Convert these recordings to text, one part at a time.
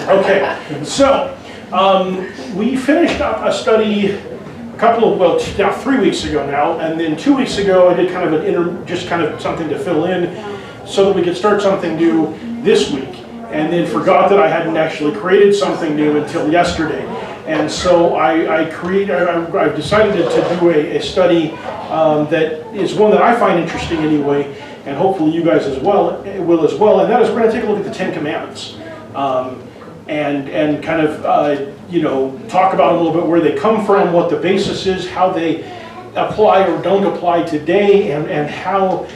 Okay, so we finished up a study now 3 weeks ago now, and then 2 weeks ago I did kind of just kind of something to fill in so that we could start something new this week, and then forgot that I hadn't actually created something new until yesterday. And so I've decided to do a study that is one that I find interesting anyway, and hopefully you guys will as well, and that is we're going to take a look at the Ten Commandments. And kind of talk about a little bit where they come from, what the basis is, how they apply or don't apply today, and how,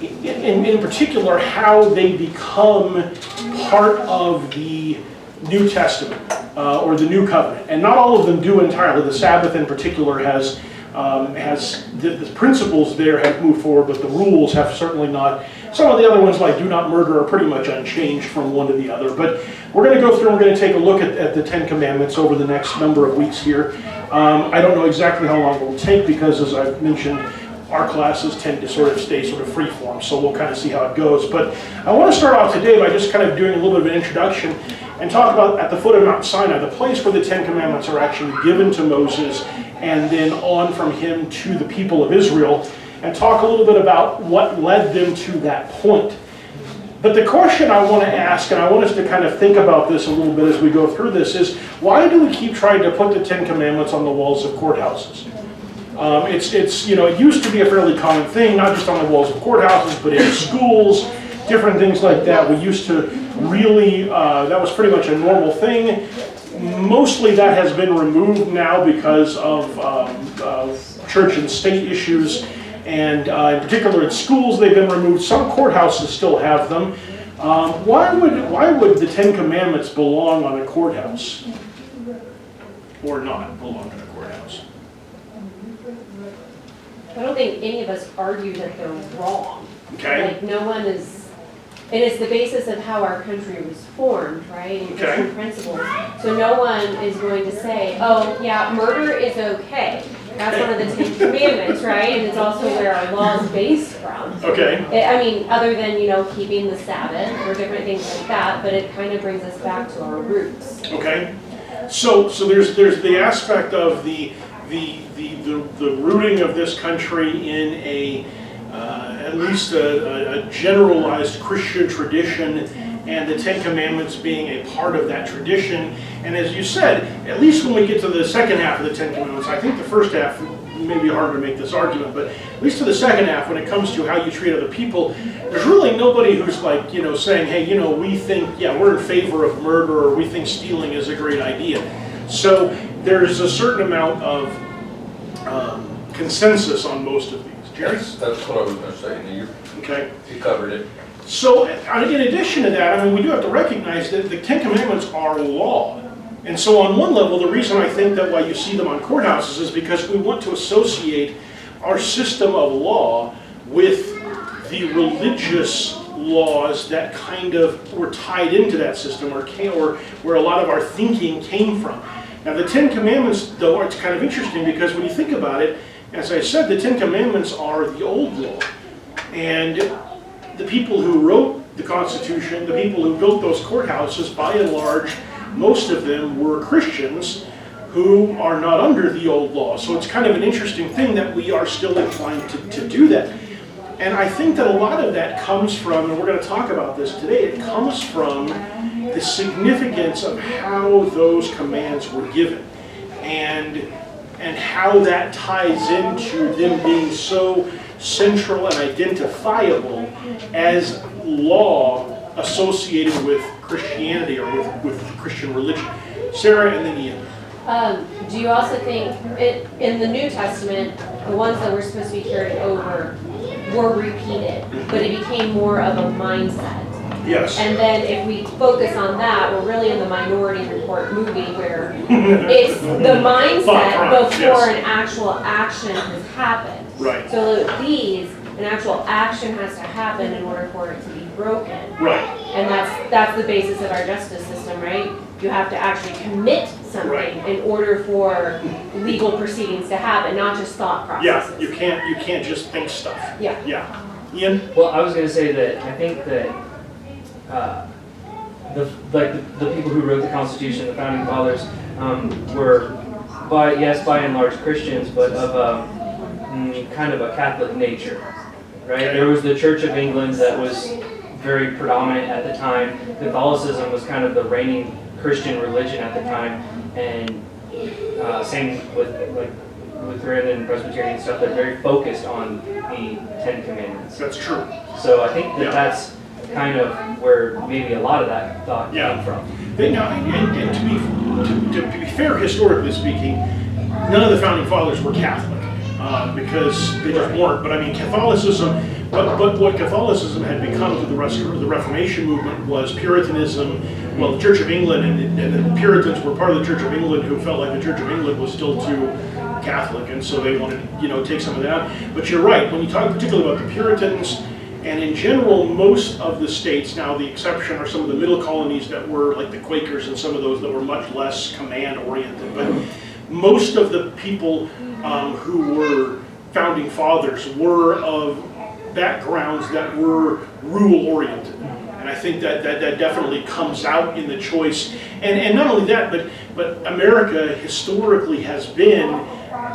in particular, how they become part of the New Testament or the New Covenant. And not all of them do entirely. The Sabbath, in particular, has the principles there have moved forward, but the rules have certainly not. Some of the other ones, like do not murder, are pretty much unchanged from one to the other. But we're going to go through and we're going to take a look at the Ten Commandments over the next number of weeks here. I don't know exactly how long it will take because, as I've mentioned, our classes tend to sort of stay sort of free form, so we'll kind of see how it goes. But I want to start off today by just kind of doing a little bit of an introduction and talk about at the foot of Mount Sinai, the place where the Ten Commandments are actually given to Moses and then on from him to the people of Israel, and talk a little bit about what led them to that point. But the question I want to ask, and I want us to kind of think about this a little bit as we go through this, is why do we keep trying to put the Ten Commandments on the walls of courthouses? It used to be a fairly common thing, not just on the walls of courthouses, but in schools, different things like that. We used to really, that was pretty much a normal thing. Mostly that has been removed now because of church and state issues, and in particular in schools they've been removed. Some courthouses still have them. Why would the Ten Commandments belong on a courthouse or not belong on a courthouse? I don't think any of us argue that they're wrong. Okay. Like no one is, and it's the basis of how our country was formed, right? And Christian principles. So no one is going to say, oh yeah, murder is okay. That's one of the Ten Commandments, right? And it's also where our law is based from. Okay. I mean, other than, keeping the Sabbath or different things like that, but it kind of brings us back to our roots. Okay. So there's the aspect of the rooting of this country in at least a generalized Christian tradition, and the Ten Commandments being a part of that tradition. And as you said, at least when we get to the second half of the Ten Commandments, I think the first half may be harder to make this argument, but at least to the second half, when it comes to how you treat other people, there's really nobody who's like, saying, hey, we think, we're in favor of murder, or we think stealing is a great idea. So there's a certain amount of consensus on most of these. Jerry? That's what I was going to say. Okay. You covered it. So in addition to that, we do have to recognize that the Ten Commandments are law. And so on one level, the reason I think that why you see them on courthouses is because we want to associate our system of law with the religious laws that kind of were tied into that system, or where a lot of our thinking came from. Now the Ten Commandments, though, it's kind of interesting because when you think about it, as I said, the Ten Commandments are the old law. And the people who wrote the Constitution, the people who built those courthouses, by and large, most of them were Christians who are not under the old law. So it's kind of an interesting thing that we are still inclined to do that. And I think that a lot of that comes from, and we're going to talk about this today, it comes from the significance of how those commands were given. And how that ties into them being so central and identifiable as law associated with Christianity or with Christian religion. Sarah and then Ian. Do you also think, in the New Testament, the ones that were supposed to be carried over were repeated, but it became more of a mindset? Yes. And then if we focus on that, we're really in the Minority Report movie where it's the mindset before an actual action has happened. Right. So these, an actual action has to happen in order for it to be broken. Right. And that's the basis of our justice system, right? You have to actually commit something in order for legal proceedings to happen, not just thought processes. Yeah, you can't just think stuff. Yeah. Yeah. Ian? Well, I was going to say that I think that the people who wrote the Constitution, the founding fathers, were by and large Christians, but of a kind of a Catholic nature, right? There was the Church of England that was very predominant at the time. Catholicism was kind of the reigning Christian religion at the time, and same with like Lutheran and Presbyterian stuff. They're very focused on the Ten Commandments. That's true. So I think that's kind of where maybe a lot of that thought came from. Now, and to be fair, historically speaking, none of the founding fathers were Catholic because they just weren't. But I mean, Catholicism. But what Catholicism had become through the Reformation movement was Puritanism. Well, the Church of England and the Puritans were part of the Church of England who felt like the Church of England was still too Catholic, and so they wanted to take some of that out. But you're right, when you talk particularly about the Puritans, and in general, most of the states, now the exception are some of the middle colonies that were like the Quakers and some of those that were much less command-oriented, but most of the people who were founding fathers were of backgrounds that were rule-oriented. And I think that definitely comes out in the choice. And not only that, but America historically has been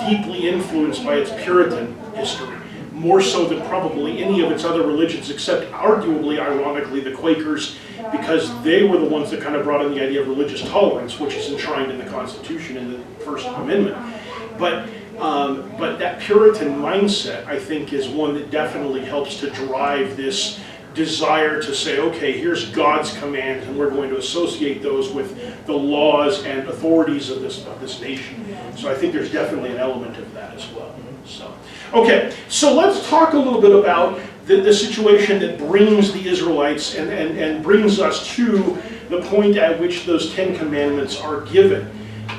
deeply influenced by its Puritan history, more so than probably any of its other religions, except arguably, ironically, the Quakers, because they were the ones that kind of brought in the idea of religious tolerance, which is enshrined in the Constitution in the First Amendment. But that Puritan mindset, I think, is one that definitely helps to drive this desire to say, okay, here's God's commands, and we're going to associate those with the laws and authorities of this nation. So I think there's definitely an element of that as well. So, okay, so let's talk a little bit about the situation that brings the Israelites and brings us to the point at which those 10 commandments are given.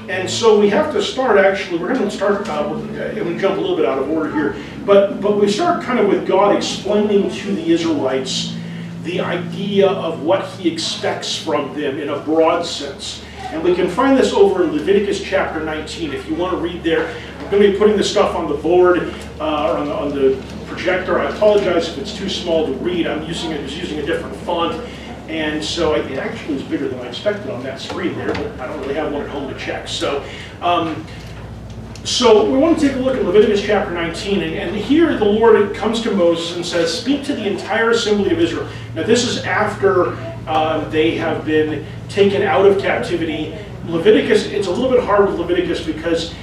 And so we have to start, actually, we're going to start, I'm going to jump a little bit out of order here, but we start kind of with God explaining to the Israelites the idea of what he expects from them in a broad sense. And we can find this over in Leviticus chapter 19. If you want to read there, I'm going to be putting this stuff on the board, or on the projector. I apologize if it's too small to read. I was using a different font. And so it actually was bigger than I expected on that screen there, but I don't really have one at home to check. So we want to take a look at Leviticus chapter 19, and here the Lord comes to Moses and says, speak to the entire assembly of Israel. Now this is after they have been taken out of captivity. Leviticus, it's a little bit hard with Leviticus because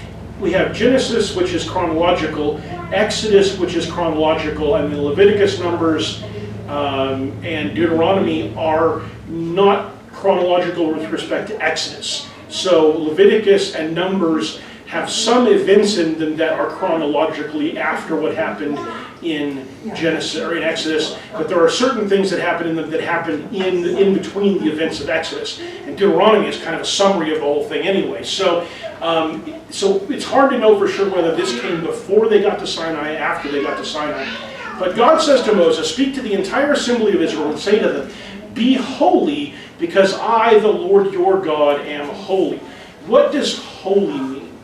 we have Genesis, which is chronological, Exodus, which is chronological, and then Leviticus, Numbers, and Deuteronomy are not chronological with respect to Exodus. So Leviticus and Numbers have some events in them that are chronologically after what happened in Genesis or in Exodus, but there are certain things that happen in them that happen in between the events of Exodus. And Deuteronomy is kind of a summary of the whole thing anyway. So it's hard to know for sure whether this came before they got to Sinai, after they got to Sinai. But God says to Moses, speak to the entire assembly of Israel and say to them, be holy, because I, the Lord your God, am holy. What does holy mean?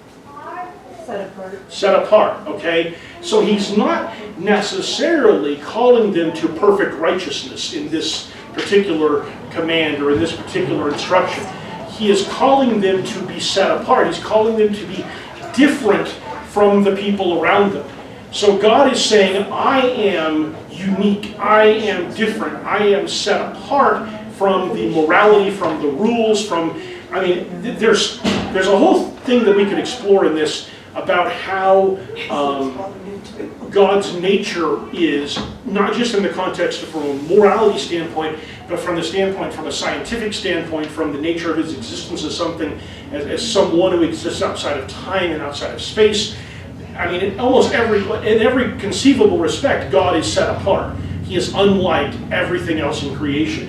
Set apart. Set apart, okay? So he's not necessarily calling them to perfect righteousness in this particular command or in this particular instruction. He is calling them to be set apart. He's calling them to be different from the people around them. So God is saying, I am unique, I am different, I am set apart from the morality, from the rules, there's a whole thing that we could explore in this about how God's nature is, not just in the context from a morality standpoint, but from a scientific standpoint, from the nature of his existence as something, as someone who exists outside of time and outside of space. I mean, in every conceivable respect, God is set apart. He is unlike everything else in creation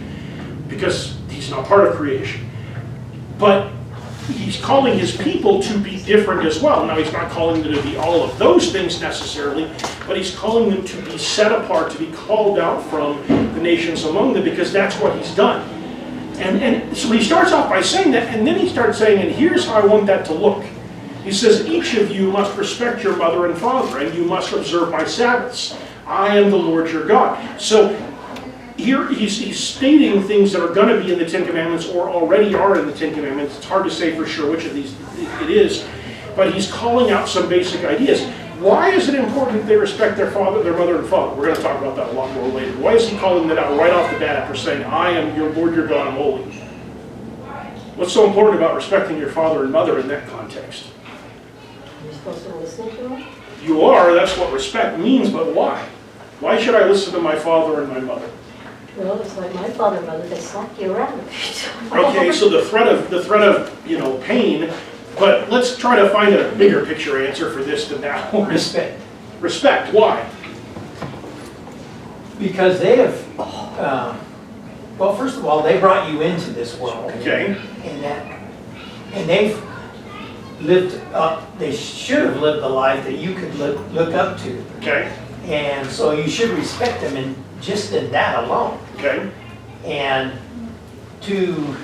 because he's not part of creation. But he's calling his people to be different as well. Now, he's not calling them to be all of those things necessarily, but he's calling them to be set apart, to be called out from the nations among them, because that's what he's done. And so he starts off by saying that, and then he starts saying, and here's how I want that to look. He says, each of you must respect your mother and father, and you must observe my Sabbaths. I am the Lord your God. So here he's stating things that are going to be in the Ten Commandments or already are in the Ten Commandments. It's hard to say for sure which of these it is, but he's calling out some basic ideas. Why is it important that they respect their mother and father? We're going to talk about that a lot more later. Why is he calling that out right off the bat after saying, I am your Lord, your God, I'm holy? What's so important about respecting your father and mother in that context? You're supposed to listen to them? You are, that's what respect means, but why? Why should I listen to my father and my mother? Well, it's like my father and mother, they slap you around. Okay, so the threat of pain, but let's try to find a bigger picture answer for this than that. Respect. Respect, why? Because they have, well, first of all, they brought you into this world. Okay. And they've lived up, they should have lived the life that you could look up to. Okay. And so you should respect them just in that alone. Okay. And to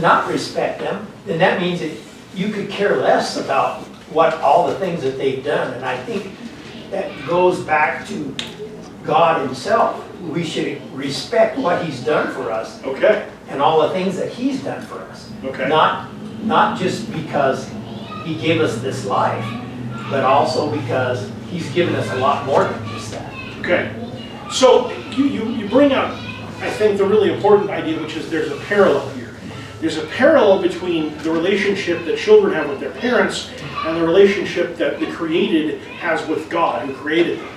not respect them, then that means that you could care less about what all the things that they've done. And I think that goes back to God himself. We should respect what he's done for us. Okay. And all the things that he's done for us. Okay. Not just because he gave us this life, but also because he's given us a lot more than just that. Okay. So you bring up, I think, the really important idea, which is there's a parallel here. There's a parallel between the relationship that children have with their parents and the relationship that the created has with God, who created them.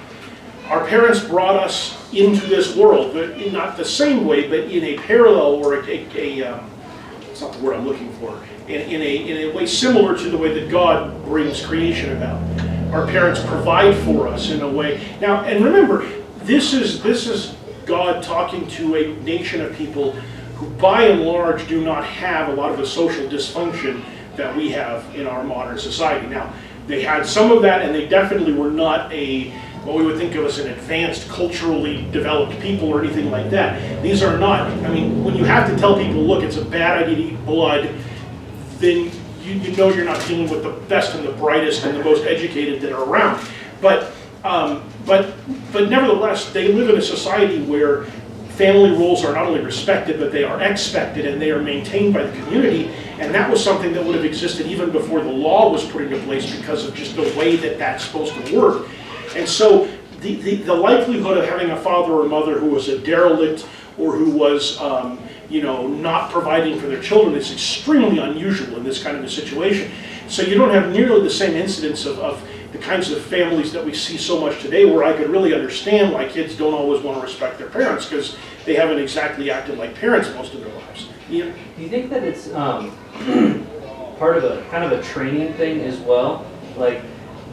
Our parents brought us into this world, but in not the same way, but in a parallel or it's not the word I'm looking for, in a way similar to the way that God brings creation about. Our parents provide for us in a way. Now, and remember, this is God talking to a nation of people who by and large do not have a lot of the social dysfunction that we have in our modern society. Now, they had some of that, and they definitely were not what we would think of as an advanced, culturally developed people or anything like that. These are not, I mean, when you have to tell people, look, it's a bad idea to eat blood, then you know you're not dealing with the best and the brightest and the most educated that are around. But nevertheless, they live in a society where family rules are not only respected, but they are expected and they are maintained by the community. And that was something that would have existed even before the law was put into place because of just the way that that's supposed to work. And so the likelihood of having a father or mother who was a derelict or who was not providing for their children is extremely unusual in this kind of a situation. So you don't have nearly the same incidence of the kinds of families that we see so much today, where I could really understand why kids don't always want to respect their parents, because they haven't exactly acted like parents most of their lives. Ian? Do you think that it's part of a kind of a training thing as well? Like,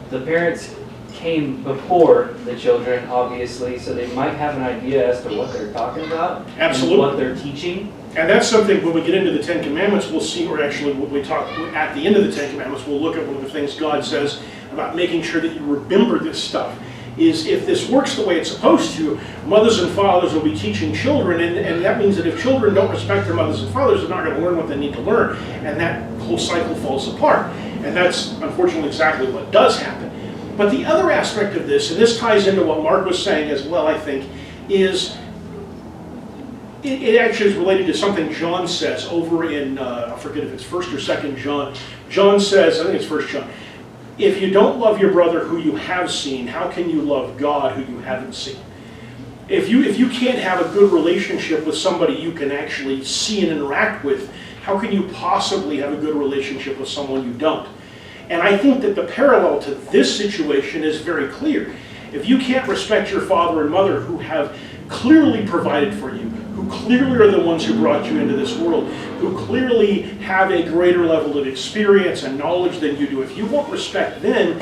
the parents came before the children, obviously, so they might have an idea as to what they're talking about. Absolutely. And what they're teaching. And that's something when we get into the Ten Commandments, we'll see, or actually when we talk at the end of the Ten Commandments, we'll look at one of the things God says about making sure that you remember this stuff. Is if this works the way it's supposed to, mothers and fathers will be teaching children, and that means that if children don't respect their mothers and fathers, they're not going to learn what they need to learn, and that whole cycle falls apart. And that's unfortunately exactly what does happen. But the other aspect of this, and this ties into what Mark was saying as well, I think, is it actually is related to something John says over in, I forget if it's 1st or 2nd John. John says, I think it's 1 John, if you don't love your brother who you have seen, how can you love God who you haven't seen? If you can't have a good relationship with somebody you can actually see and interact with, how can you possibly have a good relationship with someone you don't? And I think that the parallel to this situation is very clear. If you can't respect your father and mother who have clearly provided for you, who clearly are the ones who brought you into this world, who clearly have a greater level of experience and knowledge than you do, if you won't respect them,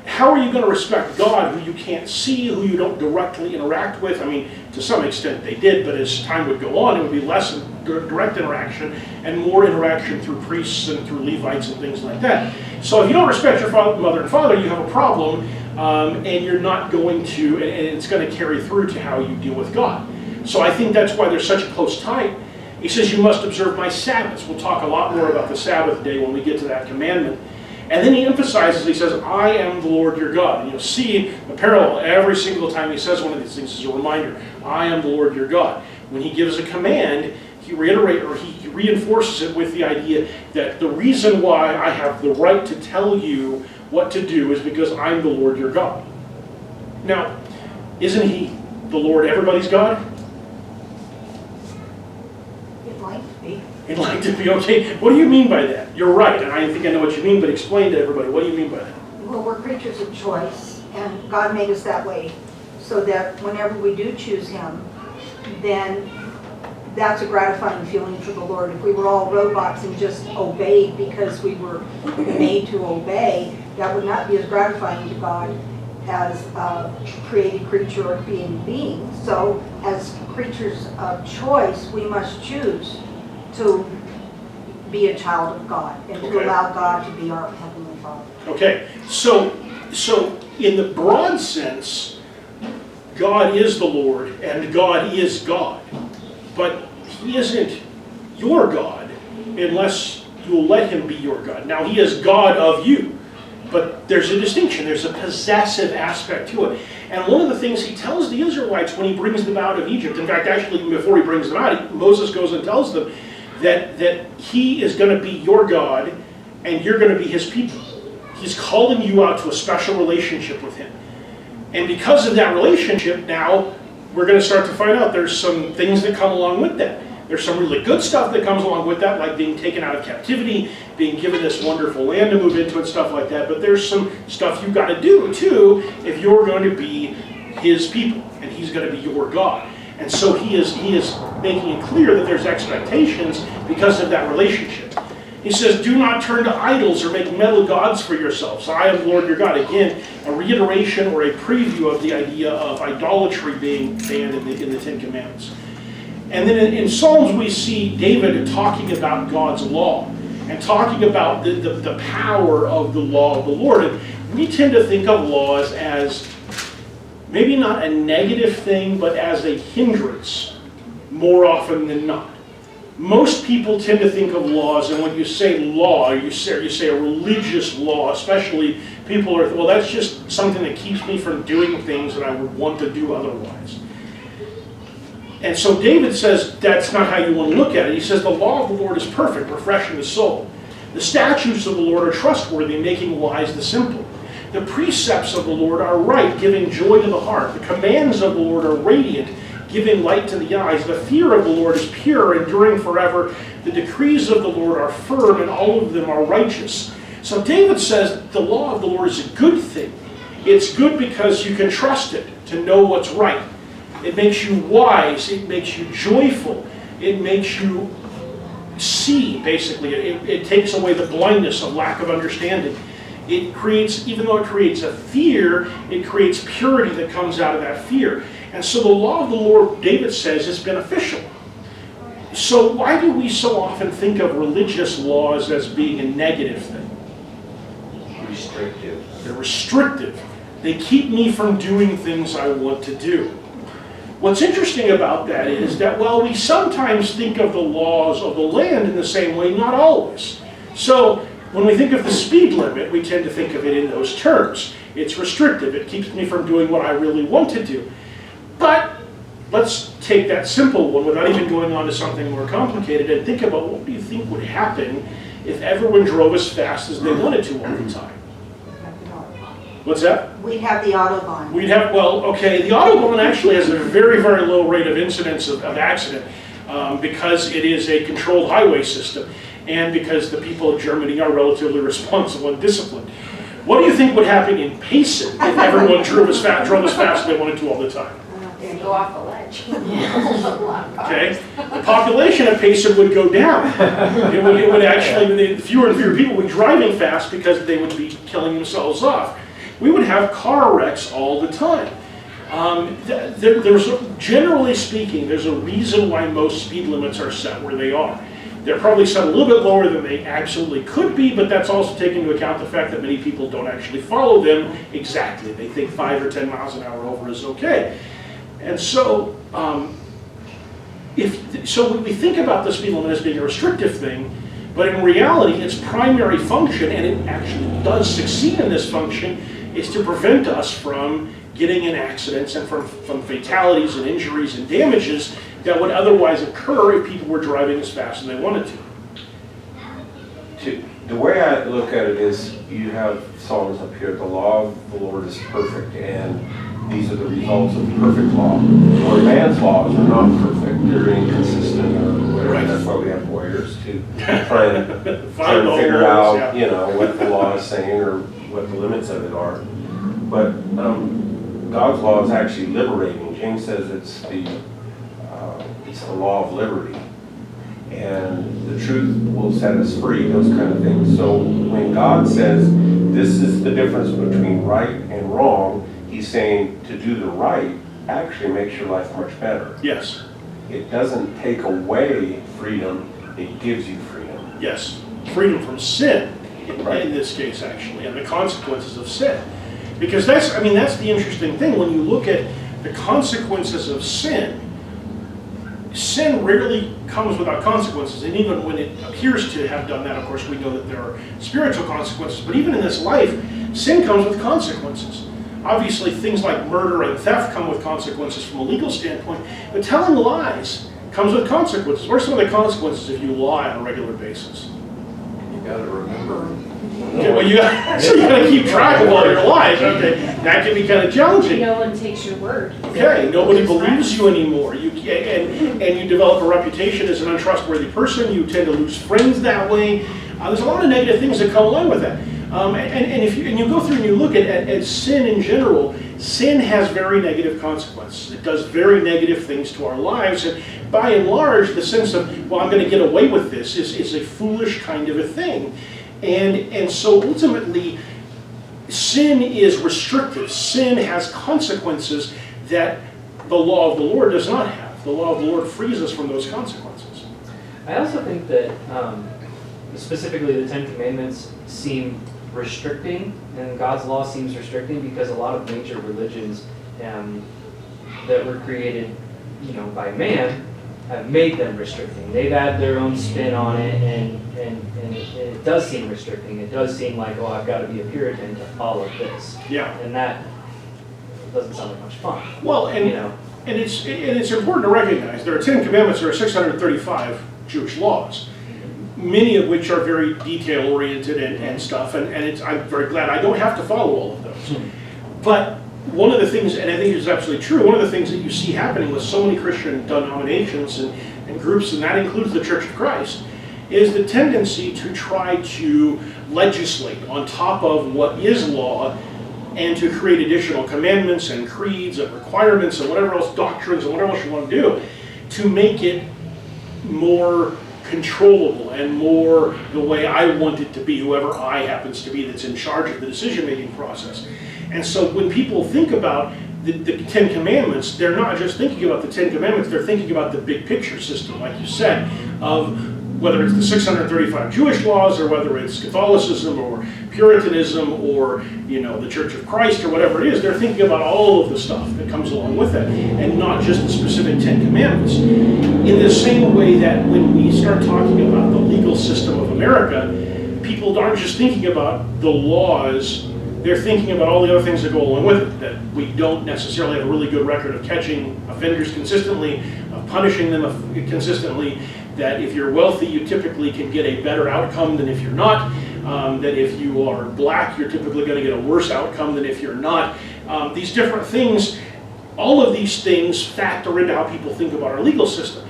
how are you going to respect God, who you can't see, who you don't directly interact with? I mean, to some extent they did, but as time would go on, it would be less direct interaction and more interaction through priests and through Levites and things like that. So if you don't respect your mother and father, you have a problem, and you're not going to, and it's going to carry through to how you deal with God. So I think that's why there's such a close tie. He says, you must observe my Sabbaths. We'll talk a lot more about the Sabbath day when we get to that commandment. And then he emphasizes, he says, I am the Lord your God. And you'll see the parallel every single time he says one of these things as a reminder. I am the Lord your God. When he gives a command, he reinforces it with the idea that the reason why I have the right to tell you what to do is because I'm the Lord your God. Now, isn't he the Lord everybody's God? It might be. He'd like to be, okay. What do you mean by that? You're right, and I think I know what you mean, but explain to everybody, what do you mean by that? Well, we're creatures of choice, and God made us that way, so that whenever we do choose him, then that's a gratifying feeling for the Lord. If we were all robots and just obeyed because we were made to obey, that would not be as gratifying to God as a created creature or being. So as creatures of choice, we must choose to be a child of God and to Okay. allow God to be our Heavenly Father. Okay, so in the broad sense, God is the Lord and God is God. But he isn't your God unless you'll let him be your God. Now, he is God of you, but there's a distinction. There's a possessive aspect to it. And one of the things he tells the Israelites when he brings them out of Egypt, in fact, actually, before he brings them out, Moses goes and tells them that he is going to be your God and you're going to be his people. He's calling you out to a special relationship with him. And because of that relationship, now, we're going to start to find out there's some things that come along with that. There's some really good stuff that comes along with that, like being taken out of captivity, being given this wonderful land to move into and stuff like that. But there's some stuff you've got to do, too, if you're going to be his people, and he's going to be your God. And so he is making it clear that there's expectations because of that relationship. He says, do not turn to idols or make metal gods for yourselves. I am the Lord your God. Again, a reiteration or a preview of the idea of idolatry being banned in the Ten Commandments. And then in Psalms, we see David talking about God's law and talking about the power of the law of the Lord. And we tend to think of laws as maybe not a negative thing, but as a hindrance more often than not. Most people tend to think of laws, and when you say law, you say a religious law, especially people are, well, that's just something that keeps me from doing things that I would want to do otherwise. And so David says that's not how you want to look at it. He says the law of the Lord is perfect, refreshing the soul. The statutes of the Lord are trustworthy, making wise the simple. The precepts of the Lord are right, giving joy to the heart. The commands of the Lord are radiant, giving light to the eyes. The fear of the Lord is pure, enduring forever. The decrees of the Lord are firm, and all of them are righteous. So David says the law of the Lord is a good thing. It's good because you can trust it to know what's right. It makes you wise. It makes you joyful. It makes you see, basically. It takes away the blindness of lack of understanding. It creates, even though it creates a fear, it creates purity that comes out of that fear. And so the law of the Lord, David says, is beneficial. So why do we so often think of religious laws as being a negative thing? Restrictive. They're restrictive. They keep me from doing things I want to do. What's interesting about that is that while we sometimes think of the laws of the land in the same way, not always. So when we think of the speed limit, we tend to think of it in those terms. It's restrictive. It keeps me from doing what I really want to do. But let's take that simple one without even going on to something more complicated and think about what do you think would happen if everyone drove as fast as they wanted to all the time? What's that? We'd have the Autobahn. We'd have, well, okay, the Autobahn actually has a very, very low rate of incidence of accident because it is a controlled highway system and because the people of Germany are relatively responsible and disciplined. What do you think would happen in Payson if everyone drove as fast as they wanted to all the time? And go off the ledge. Okay, the population of Payson would go down. It would actually, fewer and fewer people would be driving fast because they would be killing themselves off. We would have car wrecks all the time. Generally speaking, there's a reason why most speed limits are set where they are. They're probably set a little bit lower than they absolutely could be, but that's also taking into account the fact that many people don't actually follow them exactly. They think 5 or 10 miles an hour over is okay. And so, we think about the speed limit as being a restrictive thing, but in reality, its primary function, and it actually does succeed in this function, is to prevent us from getting in accidents and from fatalities and injuries and damages that would otherwise occur if people were driving as fast as they wanted to. The way I look at it is, you have songs up here, the law of the Lord is perfect, and these are the results of perfect law. Where man's laws are not perfect, they're inconsistent or whatever. Right. That's why we have lawyers to try and Find the figure holes, out, what the law is saying or what the limits of it are. But God's law is actually liberating. James says it's the law of liberty. And the truth will set us free, those kind of things. So when God says this is the difference between right and wrong, he's saying to do the right actually makes your life much better. Yes, It doesn't take away freedom, it gives you freedom. yes. Freedom from sin, Right. in this case actually, and the consequences of sin. Because that's the interesting thing. When you look at the consequences of sin, sin rarely comes without consequences. And even when it appears to have done that, of course, we know that there are spiritual consequences. But even in this life, sin comes with consequences. Obviously, things like murder and theft come with consequences from a legal standpoint. But telling lies comes with consequences. What are some of the consequences if you lie on a regular basis? You gotta remember. Okay, well, you gotta keep track of all your lies. Okay, that can be kind of challenging. No one takes your word. Okay, nobody believes you anymore. And you develop a reputation as an untrustworthy person. You tend to lose friends that way. There's a lot of negative things that come along with that. And if you go through and you look at sin in general, sin has very negative consequences. It does very negative things to our lives. And by and large, the sense of, well, I'm going to get away with this is a foolish kind of a thing. And so ultimately, sin is restrictive. Sin has consequences that the law of the Lord does not have. The law of the Lord frees us from those consequences. I also think that specifically the Ten Commandments seem restricting, and God's law seems restricting because a lot of major religions that were created, by man have made them restricting. They've added their own spin on it, and it does seem restricting. It does seem like, oh, I've got to be a Puritan to follow this. Yeah. And that doesn't sound like much fun. Well, and it's important to recognize there are 10 commandments. There are 635 Jewish laws, many of which are very detail oriented and stuff. And I'm very glad I don't have to follow all of those. But one of the things, and I think it's absolutely true, one of the things that you see happening with so many Christian denominations and groups, and that includes the Church of Christ, is the tendency to try to legislate on top of what is law and to create additional commandments and creeds and requirements and whatever else, doctrines and whatever else you want to do, to make it more controllable and more the way I want it to be, whoever I happens to be that's in charge of the decision-making process. And so when people think about the Ten Commandments, they're not just thinking about the Ten Commandments, they're thinking about the big picture system, like you said, of whether it's the 635 Jewish laws or whether it's Catholicism or Puritanism or the Church of Christ or whatever it is. They're thinking about all of the stuff that comes along with it and not just the specific Ten Commandments. In the same way that when we start talking about the legal system of America, people aren't just thinking about the laws, they're thinking about all the other things that go along with it, that we don't necessarily have a really good record of catching offenders consistently, of punishing them consistently, that if you're wealthy, you typically can get a better outcome than if you're not, that if you are black, you're typically going to get a worse outcome than if you're not. These different things, all of these things factor into how people think about our legal system.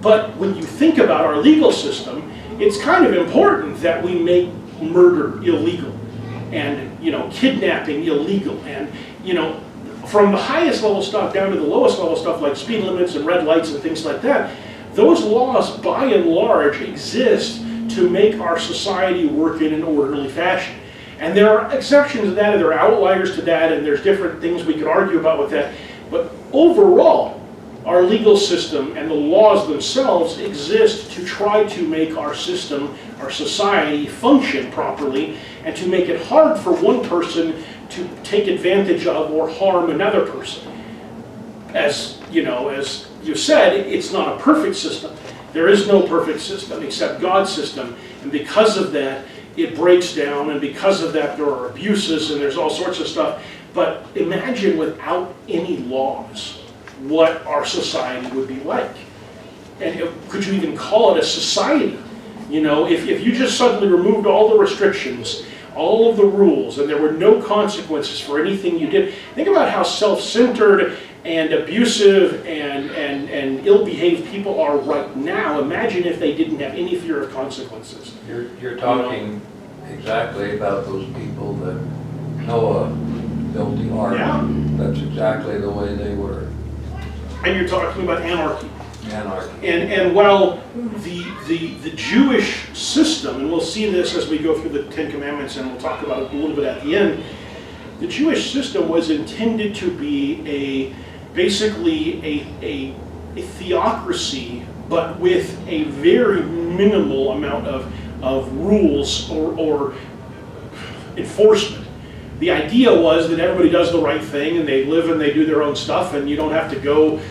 But when you think about our legal system, it's kind of important that we make murder illegal and kidnapping illegal, and from the highest level stuff down to the lowest level stuff like speed limits and red lights and things like that. Those laws, by and large, exist to make our society work in an orderly fashion. And there are exceptions to that, and there are outliers to that, and there's different things we could argue about with that. But overall, our legal system and the laws themselves exist to try to make our system, our society, function properly, and to make it hard for one person to take advantage of or harm another person. As you said, it's not a perfect system. There is no perfect system except God's system, and because of that, it breaks down, and because of that, there are abuses and there's all sorts of stuff. But imagine without any laws, what our society would be like. And could you even call it a society? You know, if you just suddenly removed all the restrictions, all of the rules, and there were no consequences for anything you did. Think about how self-centered and abusive and ill-behaved people are right now. Imagine if they didn't have any fear of consequences. You're talking exactly about those people that Noah built the ark. Yeah. That's exactly the way they were. And you're talking about anarchy. Anarchy. And while the Jewish system, and we'll see this as we go through the Ten Commandments, and we'll talk about it a little bit at the end, the Jewish system was intended to be basically a theocracy, but with a very minimal amount of rules or enforcement. The idea was that everybody does the right thing and they live and they do their own stuff, and you don't have to go,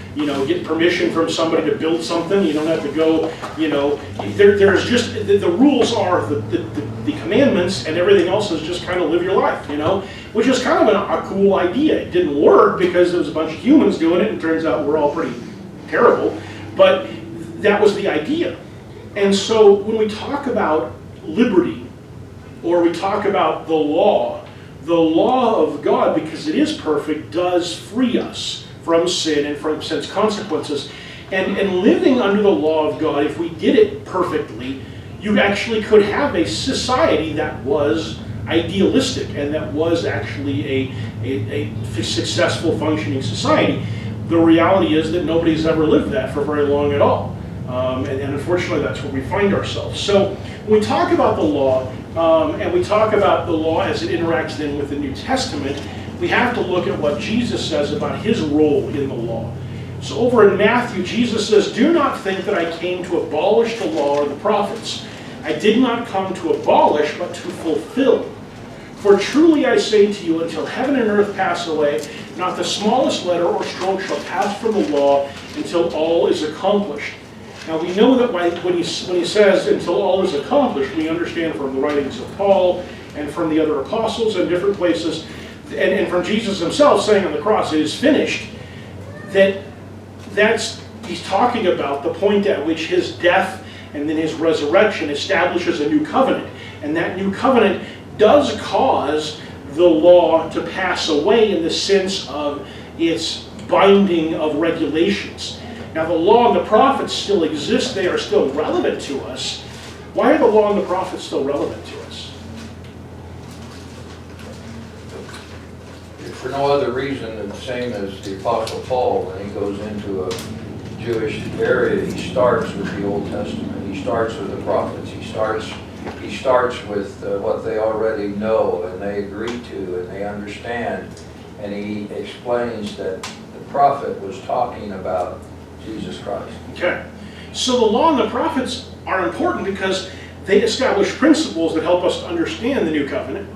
get permission from somebody to build something. You don't have to go, there's just, the rules are the commandments, and everything else is just kind of live your life, which is kind of a cool idea. It didn't work because there was a bunch of humans doing it, and it turns out we're all pretty terrible, but that was the idea. And so when we talk about liberty, or we talk about the law of God, because it is perfect, does free us from sin and from sin's consequences. And living under the law of God, if we did it perfectly, you actually could have a society that was idealistic and that was actually a successful functioning society. The reality is that nobody's ever lived that for very long at all. And unfortunately, that's where we find ourselves. So when we talk about the law, and we talk about the law as it interacts then with the New Testament, we have to look at what Jesus says about his role in the law. So over in Matthew, Jesus says, "Do not think that I came to abolish the law or the prophets. I did not come to abolish, but to fulfill. For truly I say to you, until heaven and earth pass away, not the smallest letter or stroke shall pass from the law until all is accomplished." Now we know that when he says until all is accomplished, we understand from the writings of Paul and from the other apostles and different places, and from Jesus himself saying on the cross, "It is finished," he's talking about the point at which his death and then his resurrection establishes a new covenant. And that new covenant does cause the law to pass away in the sense of its binding of regulations. Now the law and the prophets still exist, they are still relevant to us. Why are the law and the prophets still relevant to us? For no other reason than the same as the Apostle Paul, when he goes into a Jewish area, he starts with the Old Testament. He starts with the prophets. He starts with what they already know and they agree to and they understand. And he explains that the prophet was talking about Jesus Christ. Okay. So the law and the prophets are important because they establish principles that help us to understand the new covenant.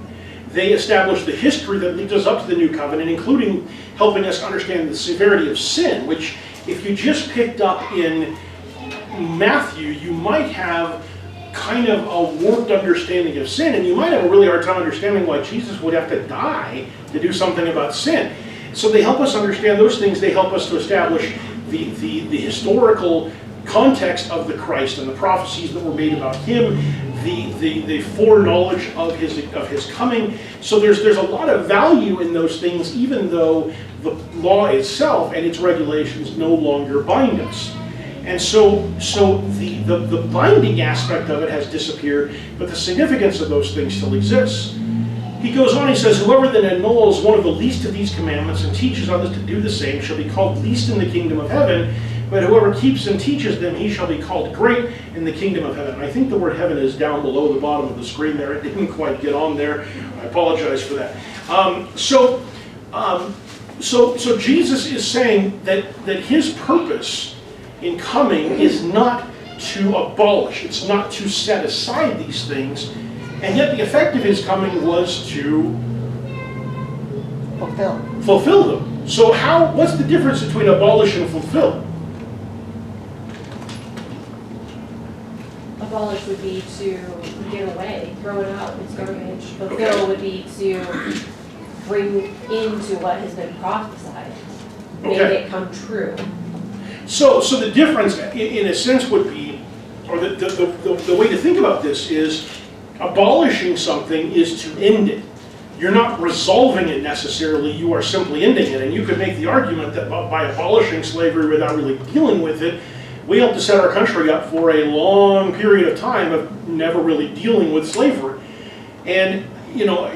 They establish the history that leads us up to the new covenant, including helping us understand the severity of sin, which if you just picked up in Matthew, you might have kind of a warped understanding of sin, and you might have a really hard time understanding why Jesus would have to die to do something about sin. So they help us understand those things. They help us to establish the historical context of the Christ and the prophecies that were made about him, the foreknowledge of his coming. So there's a lot of value in those things, even though the law itself and its regulations no longer bind us. And so the binding aspect of it has disappeared, but the significance of those things still exists. He goes on, he says, "Whoever then annuls one of the least of these commandments and teaches others to do the same shall be called least in the kingdom of heaven, but whoever keeps and teaches them, he shall be called great in the kingdom of heaven." And I think the word heaven is down below the bottom of the screen there. It didn't quite get on there. I apologize for that. So Jesus is saying that his purpose in coming is not to abolish, it's not to set aside these things, and yet the effect of his coming was to fulfill them. So what's the difference between abolish and fulfill? Abolish would be to get away, throw it out, it's garbage. Fulfill would be to bring into what has been prophesied, made Okay. it come true. So the difference, in a sense, would be, or the way to think about this is, abolishing something is to end it. You're not resolving it necessarily, you are simply ending it. And you could make the argument that by abolishing slavery without really dealing with it, we helped to set our country up for a long period of time of never really dealing with slavery. And, you know,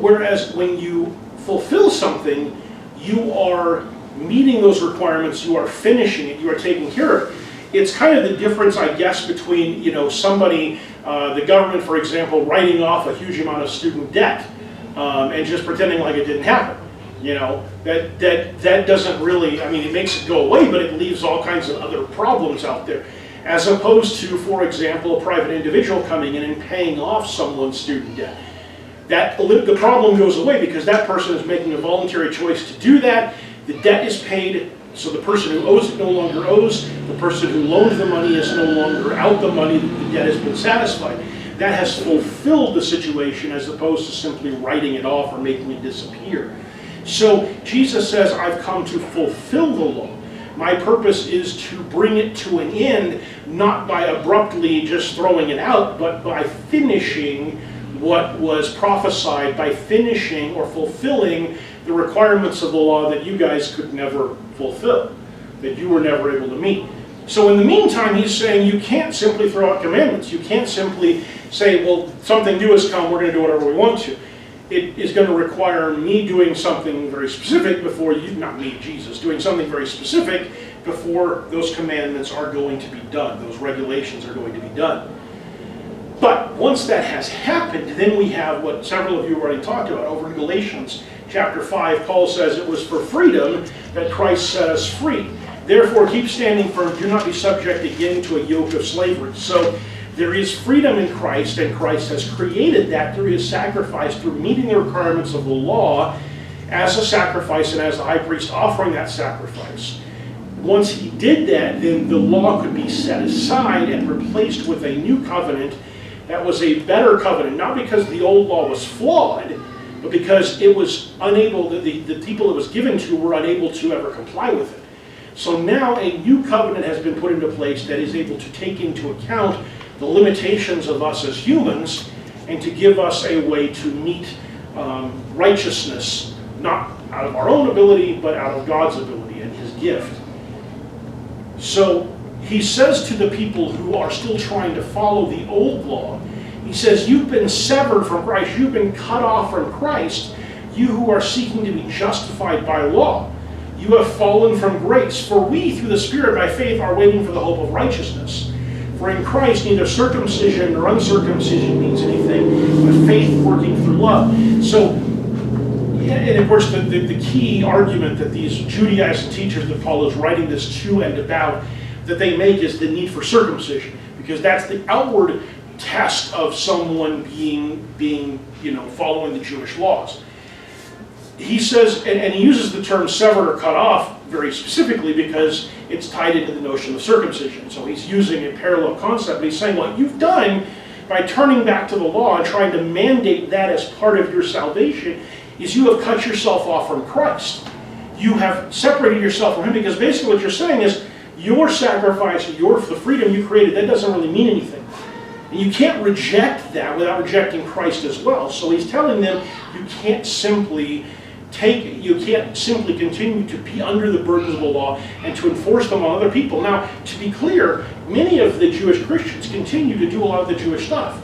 whereas when you fulfill something, you are meeting those requirements, you are finishing it, you are taking care of it. It's kind of the difference, I guess, between, you know, somebody, the government, for example, writing off a huge amount of student debt and just pretending like it didn't happen. You know, that doesn't really, I mean, it makes it go away, but it leaves all kinds of other problems out there. As opposed to, for example, a private individual coming in and paying off someone's student debt. The problem goes away because that person is making a voluntary choice to do that. The debt is paid, so the person who owes it no longer owes. The person who loaned the money is no longer out the money. The debt has been satisfied. That has fulfilled the situation as opposed to simply writing it off or making it disappear. So Jesus says, I've come to fulfill the law. My purpose is to bring it to an end, not by abruptly just throwing it out, but by finishing what was prophesied, by finishing or fulfilling the requirements of the law that you guys could never fulfill, that you were never able to meet. So in the meantime, he's saying you can't simply throw out commandments. You can't simply say, well, something new has come, we're going to do whatever we want to. It is going to require me doing something very specific before you, not me, Jesus, doing something very specific before those commandments are going to be done, those regulations are going to be done. But once that has happened, then we have what several of you already talked about over in Galatians chapter 5. Paul says it was for freedom that Christ set us free. Therefore, keep standing firm, do not be subject again to a yoke of slavery. So there is freedom in Christ, and Christ has created that through his sacrifice, through meeting the requirements of the law as a sacrifice and as the high priest offering that sacrifice. Once he did that, then the law could be set aside and replaced with a new covenant that was a better covenant, not because the old law was flawed, but because it was unable, the people it was given to were unable to ever comply with it. So now a new covenant has been put into place that is able to take into account the limitations of us as humans and to give us a way to meet righteousness, not out of our own ability, but out of God's ability and his gift. So he says to the people who are still trying to follow the old law, he says, you've been severed from Christ, you've been cut off from Christ, you who are seeking to be justified by law. You have fallen from grace, for we, through the Spirit by faith, are waiting for the hope of righteousness. For in Christ, neither circumcision nor uncircumcision means anything, but faith working through love. So, and of course, the key argument that these Judaizing teachers that Paul is writing this to and about, that they make is the need for circumcision, because that's the outward test of someone being following the Jewish laws. He says, and he uses the term severed or cut off very specifically because it's tied into the notion of circumcision. So he's using a parallel concept, but he's saying what you've done by turning back to the law and trying to mandate that as part of your salvation is you have cut yourself off from Christ. You have separated yourself from him, because basically what you're saying is your sacrifice, the freedom you created, that doesn't really mean anything. And you can't reject that without rejecting Christ as well. So he's telling them you can't simply continue to be under the burdens of the law and to enforce them on other people. Now, to be clear, many of the Jewish Christians continue to do a lot of the Jewish stuff.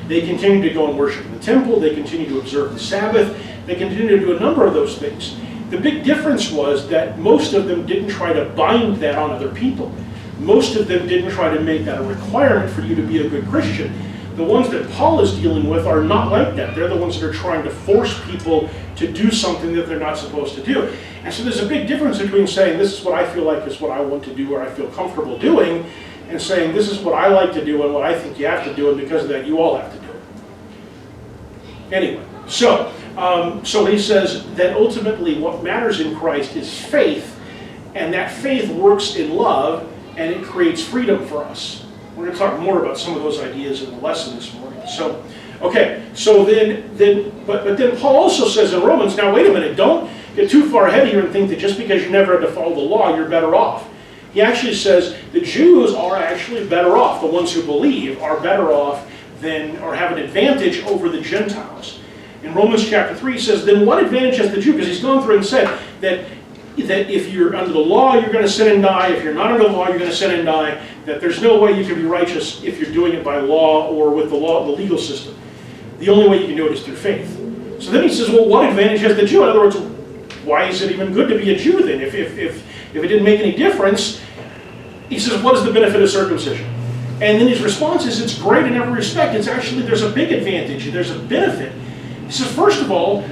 They continue to go and worship in the temple, they continue to observe the Sabbath, they continue to do a number of those things. The big difference was that most of them didn't try to bind that on other people. Most of them didn't try to make that a requirement for you to be a good Christian. The ones that Paul is dealing with are not like that. They're the ones that are trying to force people to do something that they're not supposed to do. And so there's a big difference between saying this is what I feel like is what I want to do or I feel comfortable doing, and saying this is what I like to do and what I think you have to do, and because of that you all have to do it. Anyway, so he says that ultimately what matters in Christ is faith, and that faith works in love, and it creates freedom for us. We're going to talk more about some of those ideas in the lesson this morning. So, okay, so but then Paul also says in Romans, now wait a minute, don't get too far ahead here and think that just because you never had to follow the law, you're better off. He actually says the Jews are actually better off. The ones who believe are better off than, or have an advantage over the Gentiles. In Romans chapter 3, he says, then what advantage has the Jew? Because he's gone through and said that if you're under the law, you're going to sin and die. If you're not under the law, you're going to sin and die. That there's no way you can be righteous if you're doing it by law or with the law, the legal system. The only way you can do it is through faith. So then he says, well, what advantage has the Jew? In other words, why is it even good to be a Jew then? If it didn't make any difference, he says, what is the benefit of circumcision? And then his response is, it's great in every respect. It's actually, there's a big advantage. There's a benefit. He says, first of all,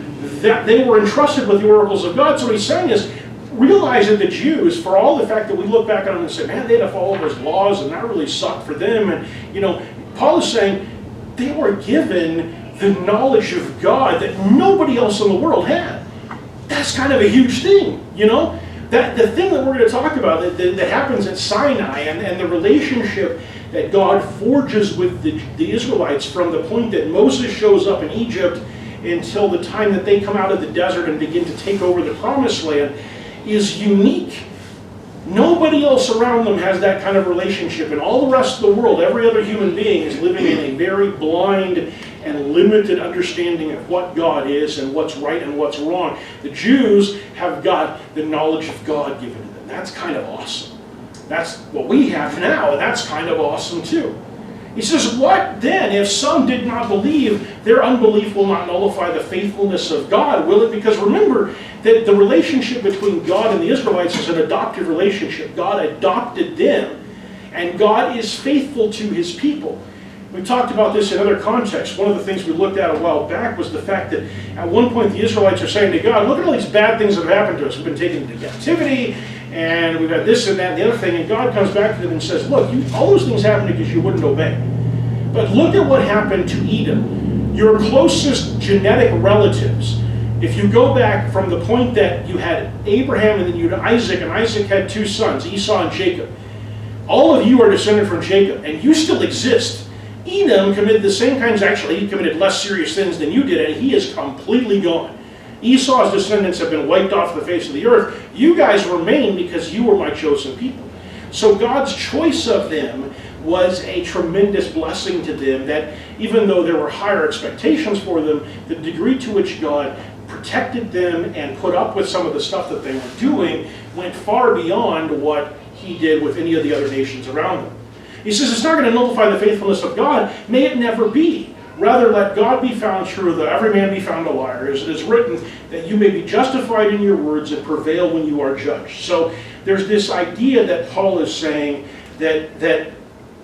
that they were entrusted with the oracles of God. So what he's saying is, realize that the Jews, for all the fact that we look back on them and say, man, they had to follow those laws and that really sucked for them. And, Paul is saying they were given the knowledge of God that nobody else in the world had. That's kind of a huge thing, That the thing that we're going to talk about that happens at Sinai and the relationship that God forges with the Israelites from the point that Moses shows up in Egypt until the time that they come out of the desert and begin to take over the promised land is unique. Nobody else around them has that kind of relationship. And all the rest of the world, every other human being is living in a very blind and limited understanding of what God is and what's right and what's wrong. The Jews have got the knowledge of God given to them. That's kind of awesome. That's what we have now, and that's kind of awesome too. He says, what then if some did not believe? Their unbelief will not nullify the faithfulness of God, will it? Because remember that the relationship between God and the Israelites is an adoptive relationship. God adopted them, and God is faithful to his people. We talked about this in other contexts. One of the things we looked at a while back was the fact that at one point the Israelites are saying to God, look at all these bad things that have happened to us. We've been taken into captivity, and we've got this and that and the other thing. And God comes back to them and says, look, all those things happened because you wouldn't obey. But look at what happened to Edom. Your closest genetic relatives, if you go back from the point that you had Abraham and then you had Isaac, and Isaac had two sons, Esau and Jacob. All of you are descended from Jacob, and you still exist. Edom committed the same kinds, actually he committed less serious sins than you did, and he is completely gone. Esau's descendants have been wiped off the face of the earth. You guys remain because you were my chosen people. So God's choice of them was a tremendous blessing to them, that even though there were higher expectations for them, the degree to which God protected them and put up with some of the stuff that they were doing went far beyond what he did with any of the other nations around them. He says it's not going to nullify the faithfulness of God. May it never be. Rather, let God be found true, though every man be found a liar. As it is written, that you may be justified in your words and prevail when you are judged. So there's this idea that Paul is saying that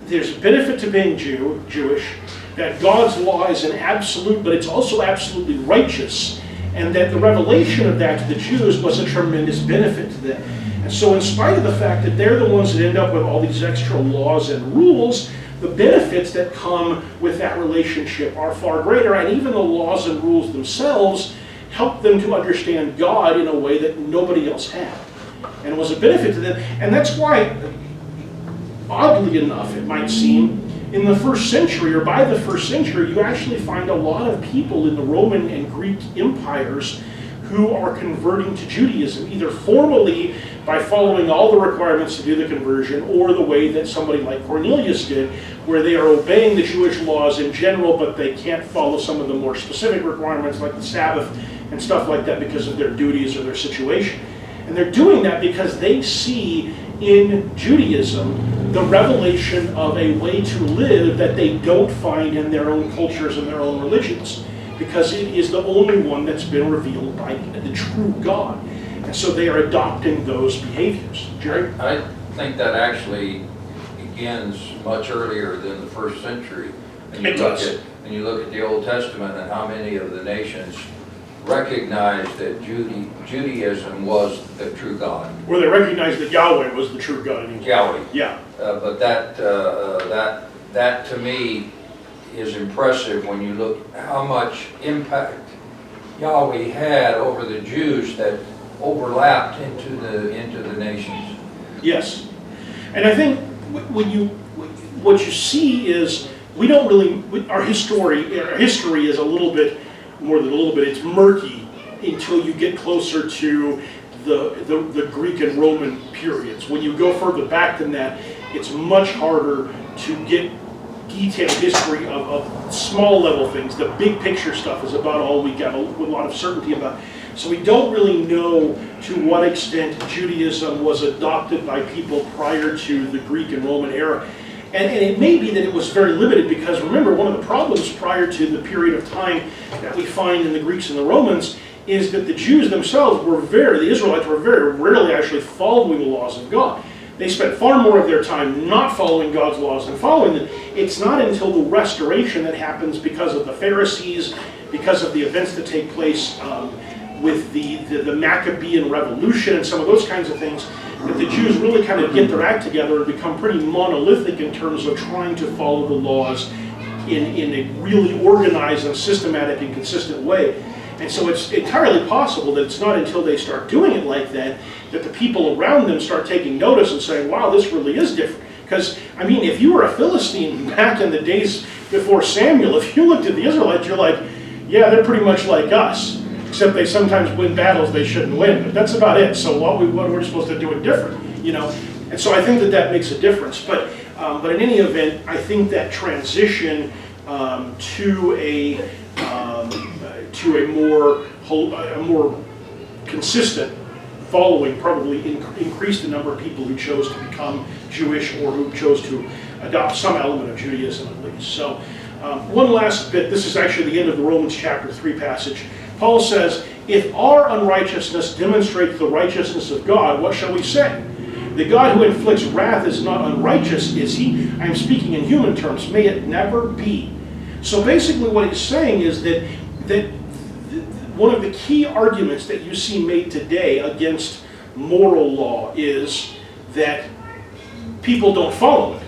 there's benefit to being Jewish, that God's law is an absolute, but it's also absolutely righteous, and that the revelation of that to the Jews was a tremendous benefit to them. And so in spite of the fact that they're the ones that end up with all these extra laws and rules, the benefits that come with that relationship are far greater, and even the laws and rules themselves help them to understand God in a way that nobody else had. And it was a benefit to them. And that's why, oddly enough, it might seem, in the first century, or by the first century, you actually find a lot of people in the Roman and Greek empires who are converting to Judaism, either formally by following all the requirements to do the conversion, or the way that somebody like Cornelius did, where they are obeying the Jewish laws in general, but they can't follow some of the more specific requirements like the Sabbath and stuff like that because of their duties or their situation. And they're doing that because they see in Judaism the revelation of a way to live that they don't find in their own cultures and their own religions, because it is the only one that's been revealed by the true God. And so they are adopting those behaviors. Jerry? I think that actually begins much earlier than the first century. And It does. And you look at the Old Testament and how many of the nations recognized that Judaism was the true God. Where they recognized that Yahweh was the true God. Yahweh. Yeah. But that to me is impressive when you look how much impact Yahweh had over the Jews that overlapped into the nations. Yes. And I think when what you see is we don't really, our history is a little bit, more than a little bit, it's murky until you get closer to the Greek and Roman periods. When you go further back than that, it's much harder to get detailed history of small level things. The big picture stuff is about all we got a lot of certainty about. So we don't really know to what extent Judaism was adopted by people prior to the Greek and Roman era. And it may be that it was very limited, because remember, one of the problems prior to the period of time that we find in the Greeks and the Romans is that the Jews themselves the Israelites were very rarely actually following the laws of God. They spent far more of their time not following God's laws than following them. It's not until the restoration that happens because of the Pharisees, because of the events that take place with the Maccabean revolution and some of those kinds of things, that the Jews really kind of get their act together and become pretty monolithic in terms of trying to follow the laws in a really organized and systematic and consistent way. And so it's entirely possible that it's not until they start doing it like that that the people around them start taking notice and saying, wow, this really is different. Because, I mean, if you were a Philistine back in the days before Samuel, if you looked at the Israelites, you're like, yeah, they're pretty much like us. Except they sometimes win battles they shouldn't win, but that's about it. So what we're supposed to do it different, you know? And so I think that makes a difference. But in any event, I think that transition to a more consistent following probably increased the number of people who chose to become Jewish or who chose to adopt some element of Judaism at least. So one last bit. This is actually the end of the Romans chapter 3 passage. Paul says, if our unrighteousness demonstrates the righteousness of God, what shall we say? The God who inflicts wrath is not unrighteous, is he? I am speaking in human terms. May it never be. So basically what he's saying is that one of the key arguments that you see made today against moral law is that people don't follow it.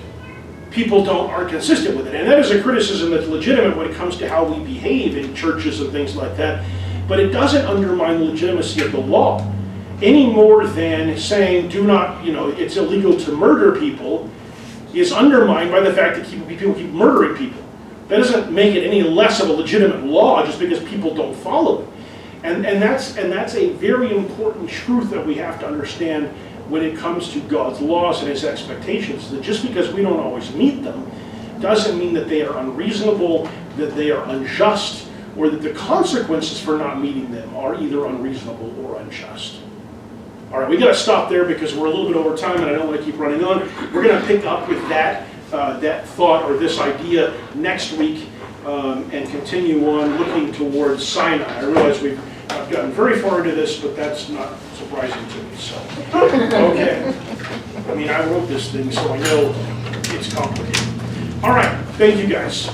People aren't consistent with it. And that is a criticism that's legitimate when it comes to how we behave in churches and things like that. But it doesn't undermine the legitimacy of the law any more than saying it's illegal to murder people is undermined by the fact that people keep murdering people. That doesn't make it any less of a legitimate law just because people don't follow it. And that's a very important truth that we have to understand when it comes to God's laws and his expectations, that just because we don't always meet them doesn't mean that they are unreasonable, that they are unjust, or that the consequences for not meeting them are either unreasonable or unjust. All right, we got to stop there because we're a little bit over time and I don't want to keep running on. We're going to pick up with that thought or this idea next week and continue on looking towards Sinai. I realize I've gotten very far into this, but that's not surprising to me. So, okay. I mean, I wrote this thing, so I know it's complicated. All right, thank you guys.